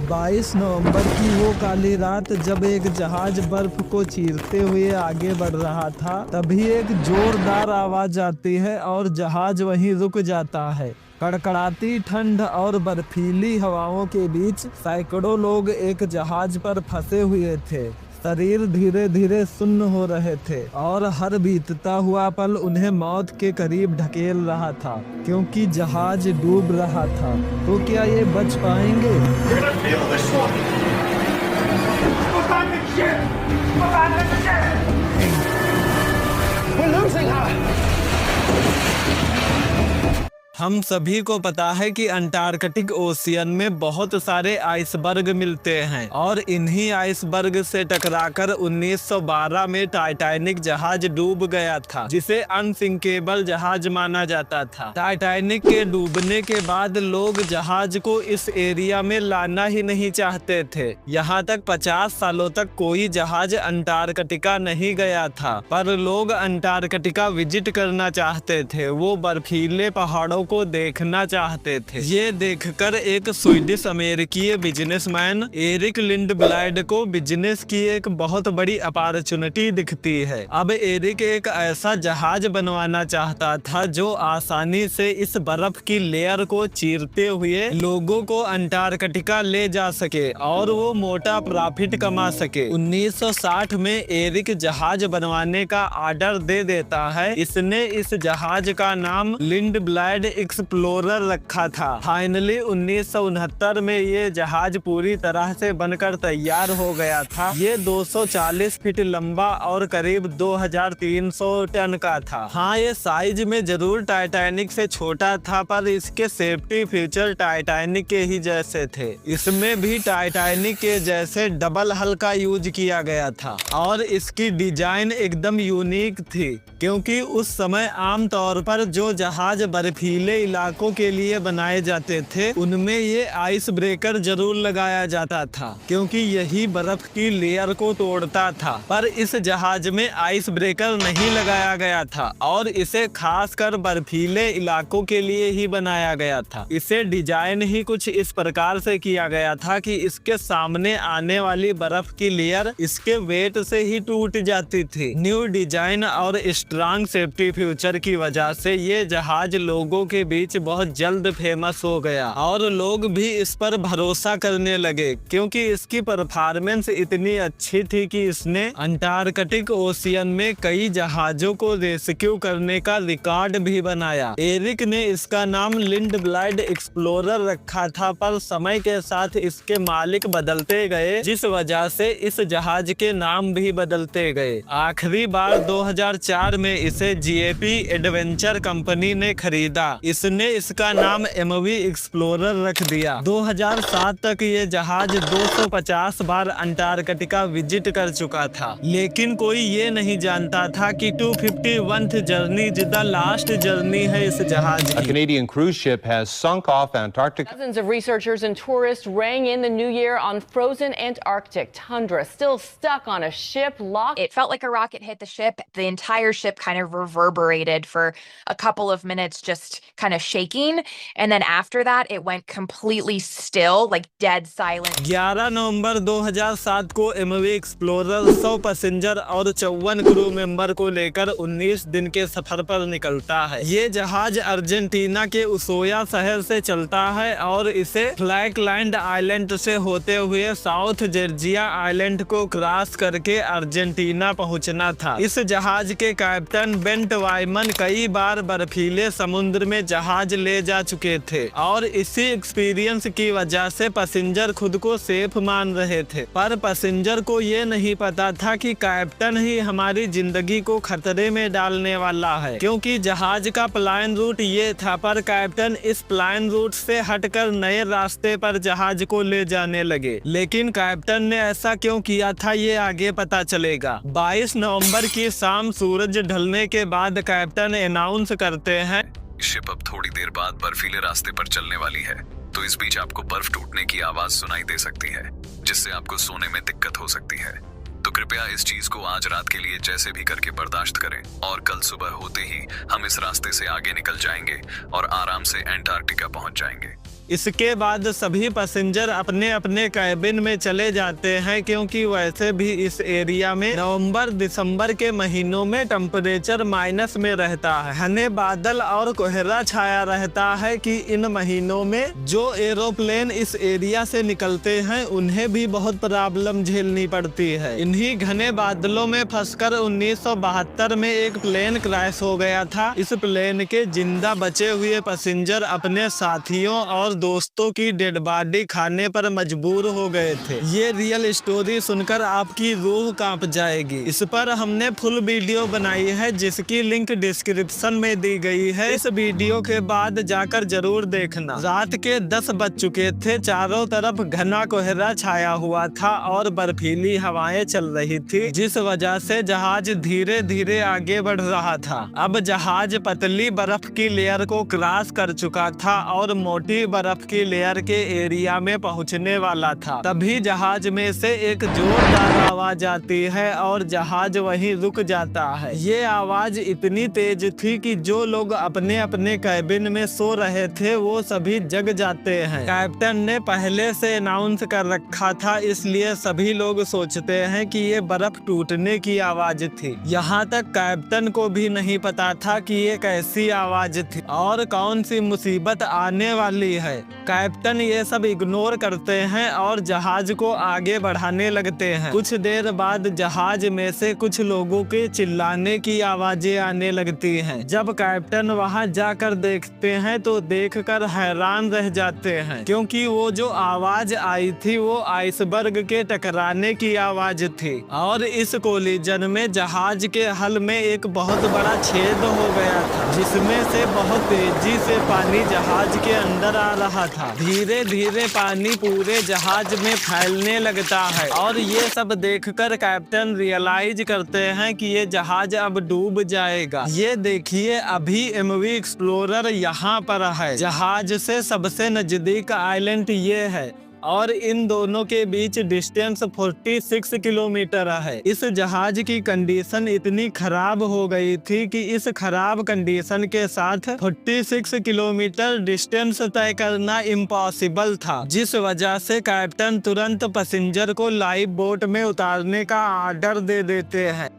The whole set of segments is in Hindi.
22 नवंबर की वो काली रात जब एक जहाज बर्फ को चीरते हुए आगे बढ़ रहा था, तभी एक जोरदार आवाज आती है और जहाज वहीं रुक जाता है। कड़कड़ाती ठंड और बर्फीली हवाओं के बीच सैकड़ों लोग एक जहाज पर फंसे हुए थे। शरीर धीरे धीरे सुन्न हो रहे थे और हर बीतता हुआ पल उन्हें मौत के करीब ढकेल रहा था, क्योंकि जहाज डूब रहा था। तो क्या ये बच पाएंगे? हम सभी को पता है कि अंटार्कटिक ओशियन में बहुत सारे आइसबर्ग मिलते हैं और इन्हीं आइसबर्ग से टकराकर 1912 में टाइटैनिक जहाज डूब गया था, जिसे अनसिंकेबल जहाज माना जाता था। टाइटैनिक के डूबने के बाद लोग जहाज को इस एरिया में लाना ही नहीं चाहते थे। यहाँ तक 50 सालों तक कोई जहाज अंटार्कटिका नहीं गया था, पर लोग अंटार्कटिका विजिट करना चाहते थे। वो बर्फीले पहाड़ों को देखना चाहते थे। ये देखकर एक स्वीडिश अमेरिकी बिजनेसमैन एरिक लिंडब्लाइड को बिजनेस की एक बहुत बड़ी अपॉर्चुनिटी दिखती है। अब एरिक एक ऐसा जहाज बनवाना चाहता था जो आसानी से इस बर्फ की लेयर को चीरते हुए लोगों को अंटार्कटिका ले जा सके और वो मोटा प्रॉफिट कमा सके। 1960 में एरिक जहाज बनवाने का ऑर्डर दे देता है। इसने इस जहाज का नाम लिंडब्लाइड एक्सप्लोरर रखा था। फाइनली 1969 में ये जहाज पूरी तरह से बनकर तैयार हो गया था। ये 240 फीट लंबा और करीब 2300 टन का था। हाँ, ये साइज में जरूर टाइटैनिक से छोटा था, पर इसके सेफ्टी फीचर टाइटैनिक के ही जैसे थे। इसमें भी टाइटैनिक के जैसे डबल हल का यूज किया गया था और इसकी डिजाइन एकदम यूनिक थी, क्योंकि उस समय आमतौर पर जो जहाज बर्फीले इलाकों के लिए बनाए जाते थे उनमें ये आइस ब्रेकर जरूर लगाया जाता था, क्योंकि यही बर्फ की लेयर को तोड़ता था। पर इस जहाज में आइस ब्रेकर नहीं लगाया गया था और इसे खासकर बर्फीले इलाकों के लिए ही बनाया गया था। इसे डिजाइन ही कुछ इस प्रकार से किया गया था कि इसके सामने आने वाली बर्फ की लेयर इसके वेट से ही टूट जाती थी। न्यू डिजाइन और स्ट्रॉन्ग सेफ्टी फीचर की वजह से ये जहाज लोगों के बीच बहुत जल्द फेमस हो गया और लोग भी इस पर भरोसा करने लगे, क्योंकि इसकी परफॉर्मेंस इतनी अच्छी थी कि इसने अंटार्कटिक ओशियन में कई जहाजों को रेस्क्यू करने का रिकॉर्ड भी बनाया। एरिक ने इसका नाम लिंडब्लाइड एक्सप्लोरर रखा था, पर समय के साथ इसके मालिक बदलते गए, जिस वजह से इस जहाज के नाम भी बदलते गए। आखिरी बार 2004 में इसे जीएपी एडवेंचर कंपनी ने खरीदा। इसने इसका नाम एमवी एक्सप्लोरर रख दिया। 2007 तक ये जहाज 250 बार अंटार्कटिका विजिट कर चुका था, लेकिन कोई ये नहीं जानता था कि 251th journey the last journey है इस जहाज की। A Canadian cruise ship has sunk off Antarctica. Dozens of researchers and tourists rang in the new year on frozen Antarctic tundra, still stuck on a ship locked. It felt like a rocket hit the ship. The entire ship kind of reverberated for a couple of minutes, just kind of shaking, and then after that it went completely still, like dead silent. 11 नवंबर 2007 को एमवी एक्सप्लोरर 100 पैसेंजर और 54 क्रू मेंबर को लेकर 19 दिन के सफर पर निकलता है। ये जहाज अर्जेंटीना के उसोया शहर से चलता है और इसे फ्लैकलैंड आइलैंड से होते हुए साउथ जॉर्जिया आइलैंड को क्रॉस करके अर्जेंटीना पहुंचना था। इस जहाज के कैप्टन बेंट वाइमन कई बार बर्फीले समुद्र में जहाज ले जा चुके थे और इसी एक्सपीरियंस की वजह से पैसेंजर खुद को सेफ मान रहे थे। पर पैसेंजर को ये नहीं पता था कि कैप्टन ही हमारी जिंदगी को खतरे में डालने वाला है, क्योंकि जहाज का प्लान रूट ये था, पर कैप्टन इस प्लान रूट से हटकर नए रास्ते पर जहाज को ले जाने लगे। लेकिन कैप्टन ने ऐसा क्यों किया था ये आगे पता चलेगा। 22 नवंबर की शाम सूरज ढलने के बाद कैप्टन अनाउंस करते हैं, शिप अब थोड़ी देर बाद बर्फीले रास्ते पर चलने वाली है, तो इस बीच आपको बर्फ टूटने की आवाज सुनाई दे सकती है, जिससे आपको सोने में दिक्कत हो सकती है। तो कृपया इस चीज को आज रात के लिए जैसे भी करके बर्दाश्त करें और कल सुबह होते ही हम इस रास्ते से आगे निकल जाएंगे और आराम से एंटार्क्टिका पहुंच जाएंगे। इसके बाद सभी पैसेंजर अपने अपने कैबिन में चले जाते हैं, क्योंकि वैसे भी इस एरिया में नवंबर दिसंबर के महीनों में टेम्परेचर माइनस में रहता है। घने बादल और कोहरा छाया रहता है कि इन महीनों में जो एरोप्लेन इस एरिया से निकलते हैं उन्हें भी बहुत प्रॉब्लम झेलनी पड़ती है। इन्हीं घने बादलों में फंसकर 1972 में एक प्लेन क्रैश हो गया था। इस प्लेन के जिंदा बचे हुए पैसेंजर अपने साथियों और दोस्तों की डेड बॉडी खाने पर मजबूर हो गए थे। ये रियल स्टोरी सुनकर आपकी रूह कांप जाएगी। इस पर हमने फुल वीडियो बनाई है, जिसकी लिंक डिस्क्रिप्शन में दी गई है। इस वीडियो के बाद जाकर जरूर देखना। रात के 10 बज चुके थे, चारों तरफ घना कोहरा छाया हुआ था और बर्फीली हवाएं चल रही थी, जिस वजह से जहाज धीरे धीरे आगे बढ़ रहा था। अब जहाज पतली बर्फ की लेयर को क्रॉस कर चुका था और मोटी बर्फ की लेयर के एरिया में पहुंचने वाला था। तभी जहाज में से एक जोरदार आवाज आती है और जहाज वहीं रुक जाता है। ये आवाज इतनी तेज थी कि जो लोग अपने अपने कैबिन में सो रहे थे वो सभी जग जाते हैं। कैप्टन ने पहले से अनाउंस कर रखा था, इसलिए सभी लोग सोचते हैं कि ये बर्फ टूटने की आवाज थी। यहाँ तक कैप्टन को भी नहीं पता था कि ये कैसी आवाज थी और कौन सी मुसीबत आने वाली है। कैप्टन ये सब इग्नोर करते हैं और जहाज को आगे बढ़ाने लगते हैं। कुछ देर बाद जहाज में से कुछ लोगों के चिल्लाने की आवाजें आने लगती हैं। जब कैप्टन वहां जाकर देखते हैं तो देखकर हैरान रह जाते हैं, क्योंकि वो जो आवाज आई थी वो आइसबर्ग के टकराने की आवाज थी और इस कोलिजन में जहाज के हल में एक बहुत बड़ा छेद हो गया था, जिसमें से बहुत तेजी से पानी जहाज के अंदर आ रहा था। धीरे धीरे पानी पूरे जहाज में फैलने लगता है और ये सब देखकर कैप्टन रियलाइज करते हैं कि ये जहाज अब डूब जाएगा। ये देखिए, अभी एमवी एक्सप्लोरर यहाँ पर है। जहाज से सबसे नजदीक आइलैंड ये है और इन दोनों के बीच डिस्टेंस 46 किलोमीटर है। इस जहाज की कंडीशन इतनी खराब हो गई थी कि इस खराब कंडीशन के साथ 46 किलोमीटर डिस्टेंस तय करना इम्पॉसिबल था, जिस वजह से कैप्टन तुरंत पैसेंजर को लाइव बोट में उतारने का ऑर्डर दे देते हैं।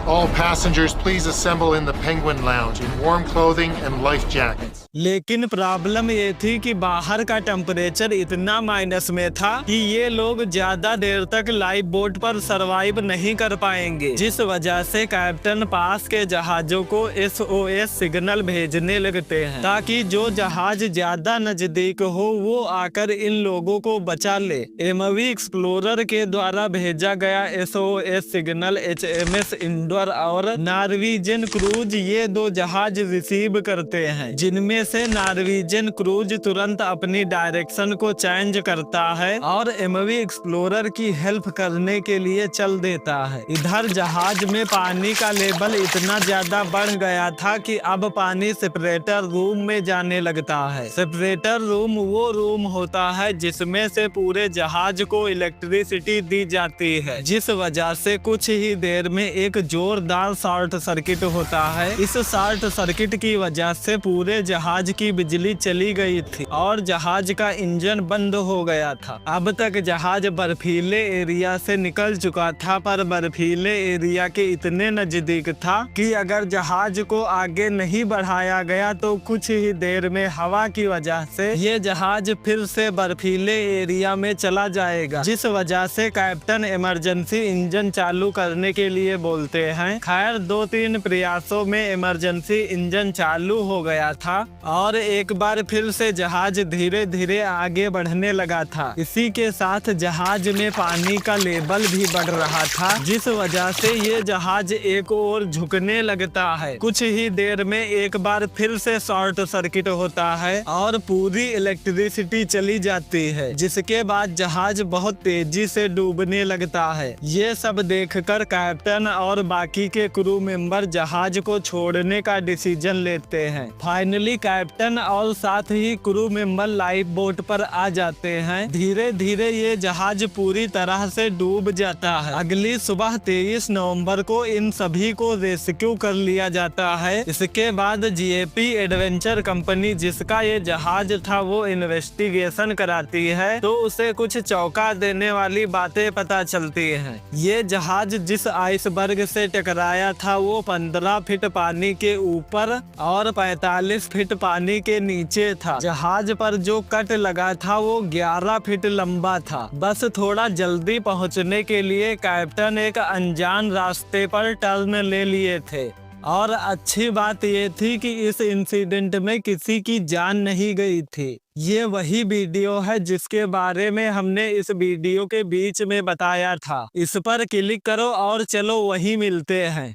All passengers, please assemble in the Penguin Lounge in warm clothing and life jackets. लेकिन प्रॉब्लम ये थी कि बाहर का टेम्परेचर इतना माइनस में था कि ये लोग ज्यादा देर तक लाइव बोट पर सरवाइव नहीं कर पाएंगे, जिस वजह से कैप्टन पास के जहाजों को SOS सिग्नल भेजने लगते हैं ताकि जो जहाज ज्यादा नजदीक हो वो आकर इन लोगों को बचा ले। एमवी एक्सप्लोरर के द्वारा भेजा गया SOS सिग्नल HMS इंडोर और नॉर्वेजियन क्रूज ये दो जहाज रिसीव करते हैं, जिनमें से नॉर्वेजियन क्रूज तुरंत अपनी डायरेक्शन को चेंज करता है और एमवी एक्सप्लोरर की हेल्प करने के लिए चल देता है। इधर जहाज में पानी का लेवल इतना ज्यादा बढ़ गया था कि अब पानी सेपरेटर रूम में जाने लगता है। सेपरेटर रूम वो रूम होता है जिसमें से पूरे जहाज को इलेक्ट्रिसिटी दी जाती है, जिस वजह से कुछ ही देर में एक जोरदार शॉर्ट सर्किट होता है। इस शॉर्ट सर्किट की वजह से पूरे जहाज की बिजली चली गई थी और जहाज का इंजन बंद हो गया था। अब तक जहाज बर्फीले एरिया से निकल चुका था, पर बर्फीले एरिया के इतने नजदीक था कि अगर जहाज को आगे नहीं बढ़ाया गया तो कुछ ही देर में हवा की वजह से ये जहाज फिर से बर्फीले एरिया में चला जाएगा, जिस वजह से कैप्टन इमरजेंसी इंजन चालू करने के लिए बोलते हैं। खैर 2-3 प्रयासों में इमरजेंसी इंजन चालू हो गया था और एक बार फिर से जहाज धीरे धीरे आगे बढ़ने लगा था। इसी के साथ जहाज में पानी का लेवल भी बढ़ रहा था, जिस वजह से ये जहाज एक ओर झुकने लगता है। कुछ ही देर में एक बार फिर से शॉर्ट सर्किट होता है और पूरी इलेक्ट्रिसिटी चली जाती है, जिसके बाद जहाज बहुत तेजी से डूबने लगता है। ये सब देखकर कैप्टन और बाकी के क्रू मेंबर जहाज को छोड़ने का डिसीजन लेते हैं। फाइनली कैप्टन और साथ ही क्रू मेंबर लाइफ बोट पर आ जाते हैं। धीरे धीरे ये जहाज पूरी तरह से डूब जाता है। अगली सुबह 23 नवंबर को इन सभी को रेस्क्यू कर लिया जाता है। इसके बाद जीएपी एडवेंचर कंपनी जिसका ये जहाज था वो इन्वेस्टिगेशन कराती है तो उसे कुछ चौंका देने वाली बातें पता चलती हैं। ये जहाज जिस आइसबर्ग से टकराया था वो 15 फीट पानी के ऊपर और 45 फीट पानी के नीचे था। जहाज पर जो कट लगा था वो 11 फीट लंबा था। बस थोड़ा जल्दी पहुंचने के लिए कैप्टन एक अनजान रास्ते पर टर्न ले लिए थे और अच्छी बात ये थी कि इस इंसिडेंट में किसी की जान नहीं गई थी। ये वही वीडियो है जिसके बारे में हमने इस वीडियो के बीच में बताया था। इस पर क्लिक करो और चलो वहीं मिलते हैं।